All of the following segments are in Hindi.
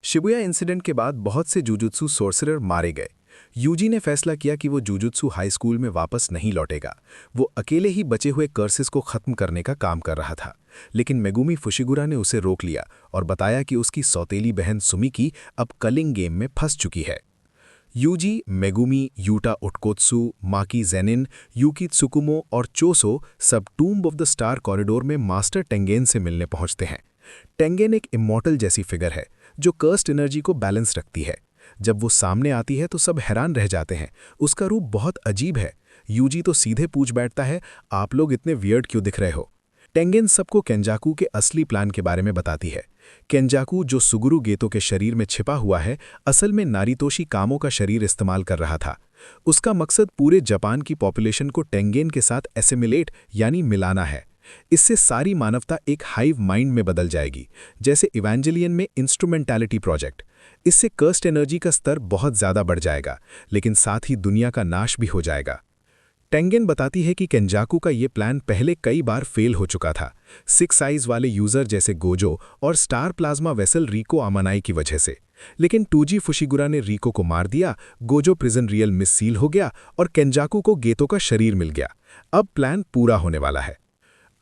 शिबुया इंसिडेंट के बाद बहुत से जुजुत्सु सोर्सरर मारे गए। यूजी ने फैसला किया कि वो जुजुत्सु हाई स्कूल में वापस नहीं लौटेगा। वो अकेले ही बचे हुए कर्सेस को खत्म करने का काम कर रहा था, लेकिन मेगुमी फुशिगुरा ने उसे रोक लिया और बताया कि उसकी सौतेली बहन सुमिकी अब कलिंग गेम में फंस चुकी है। यूजी, मेगुमी, यूटा उटकोत्सु, माकी जेनिन, यूकी त्सुकुमो और चोसो सब tomb of the star corridor में मास्टर टेंगेन से मिलने पहुंचते हैं। टेंगेन एक इमॉर्टल जैसी फिगर है जो कर्स्ड एनर्जी को बैलेंस रखती है। जब वो सामने आती है तो सब हैरान रह जाते हैं। उसका रूप बहुत अजीब है। यूजी तो सीधे पूछ बैठता है, आप लोग इतने वियर्ड क्यों दिख रहे हो? टेंगेन सबको केंजाकू के असली प्लान के बारे में बताती है। केंजाकू, जो सुगुरु गेतो के शरीर में छिपा हुआ है, असल में नारितोशी कामो का शरीर इस्तेमाल कर रहा था। उसका मकसद पूरे जापान की पॉपुलेशन को टेंगेन के साथ एसिमिलेट यानी मिलाना है। इससे सारी मानवता एक हाइव माइंड में बदल जाएगी, जैसे इवेंजेलियन में इंस्ट्रूमेंटैलिटी प्रोजेक्ट। इससे कर्स्ड एनर्जी का स्तर बहुत ज्यादा बढ़ जाएगा, लेकिन साथ ही दुनिया का नाश भी हो जाएगा। टेंगेन बताती है कि केंजाकू का ये प्लान पहले कई बार फेल हो चुका था, 6 आइज वाले यूजर जैसे गोजो और स्टार प्लाज्मा वेसल रिको आमानाई की वजह से। लेकिन टूजी फुशिगुरा ने रिको को मार दिया, Gojo prison real miss seal हो गया और केंजाकू को गेतो का शरीर मिल गया। अब प्लान पूरा होने वाला है।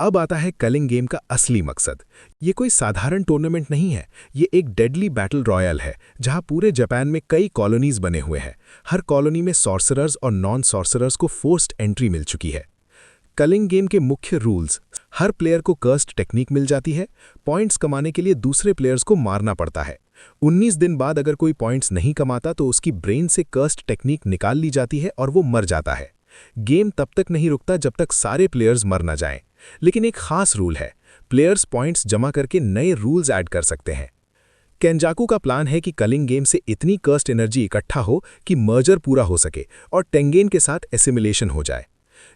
अब आता है कलिंग गेम का असली मकसद। ये कोई साधारण टूर्नामेंट नहीं है, ये एक डेडली बैटल रॉयल है जहां पूरे जापान में कई कॉलोनीज बने हुए हैं। हर कॉलोनी में सॉर्सरर्स और नॉन सॉर्सरर्स को फोर्स्ड एंट्री मिल चुकी है। कलिंग गेम के मुख्य रूल्स: हर प्लेयर को कर्स्ड टेक्निक मिल जाती है। पॉइंट्स कमाने के लिए दूसरे प्लेयर्स को मारना पड़ता है। 19 दिन बाद अगर कोई पॉइंट्स नहीं कमाता तो उसकी ब्रेन से कर्स्ड टेक्निक निकाल ली जाती है और वो मर जाता है। गेम तब तक नहीं रुकता जब तक सारे प्लेयर्स मर ना जाएं। लेकिन एक खास रूल है, प्लेयर्स पॉइंट्स जमा करके नए रूल्स ऐड कर सकते हैं। केंजाकू का प्लान है कि कलिंग गेम से इतनी कर्स्ड एनर्जी इकट्ठा हो कि मर्जर पूरा हो सके और टेंगेन के साथ एसिमिलेशन हो जाए।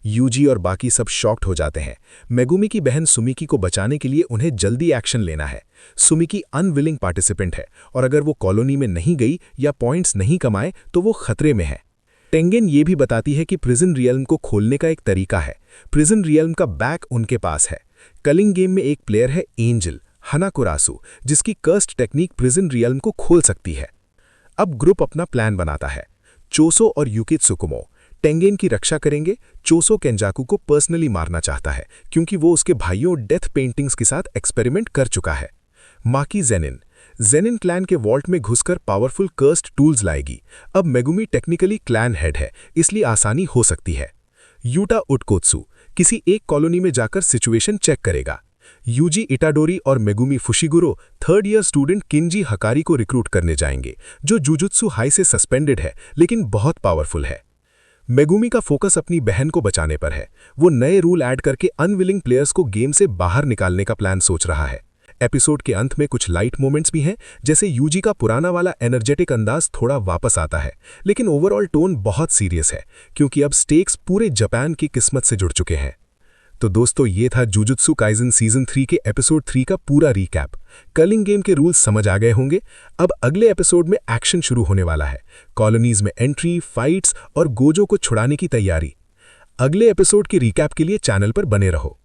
यूजी और बाकी सब शॉक्ड हो जाते हैं। मेगुमी की बहन सुमिकी को बचाने के लिए उन्हें जल्दी एक्शन लेना है। सुमिकी अनविलिंग पार्टिसिपेंट है और अगर वो कॉलोनी में नहीं गई या पॉइंट्स नहीं कमाए तो वो खतरे में है। टेंगेन ये भी बताती है कि प्रिजन रियल्म को खोलने का एक तरीका है। प्रिजन रियल्म का बैक उनके पास है। कलिंग गेम में एक प्लेयर है एंजल हनाकुरासु, जिसकी कर्स्ड टेक्निक प्रिजन रियल्म को खोल सकती है। अब ग्रुप अपना प्लान बनाता है। चोसो और यूकी त्सुकुमो टेंगेन की रक्षा करेंगे। चोसो केंजाकू को पर्सनली मारना चाहता है क्योंकि वो उसके भाइयों डेथ पेंटिंग्स के साथ एक्सपेरिमेंट कर चुका है। माकी जेनिन क्लैन के वॉल्ट में घुसकर पावरफुल कर्स्ड टूल्स लाएगी। अब मेगुमी टेक्निकली क्लैन हेड है, इसलिए आसानी हो सकती है। यूटा उटकोत्सु किसी एक कॉलोनी में जाकर सिचुएशन चेक करेगा। यूजी इटाडोरी और Megumi Fushiguro 3rd year student Kinji Hakari को रिक्रूट करने जाएंगे, जो जुजुत्सु हाई से सस्पेंडेड है लेकिन बहुत पावरफुल है। मेगुमी का फोकस अपनी बहन को बचाने पर है। वो नए रूल ऐड करके अनविलिंग प्लेयर्स को गेम से बाहर निकालने का प्लान सोच रहा है। एपिसोड के अंत में कुछ लाइट मोमेंट्स भी हैं, जैसे यूजी का पुराना वाला एनर्जेटिक अंदाज थोड़ा वापस आता है, लेकिन ओवरऑल टोन बहुत सीरियस है क्योंकि अब स्टेक्स पूरे जापान की किस्मत से जुड़ चुके हैं। तो दोस्तों, ये था जुजुत्सु काइजन सीजन 3 के एपिसोड 3 का पूरा रीकैप। कलिंग गेम के रूल्स समझ आ गए होंगे। अब अगले एपिसोड में एक्शन शुरू होने वाला है। कॉलोनीज में एंट्री, फाइट्स और गोजो को छुड़ाने की तैयारी। अगले एपिसोड के रीकैप के लिए चैनल पर बने रहो।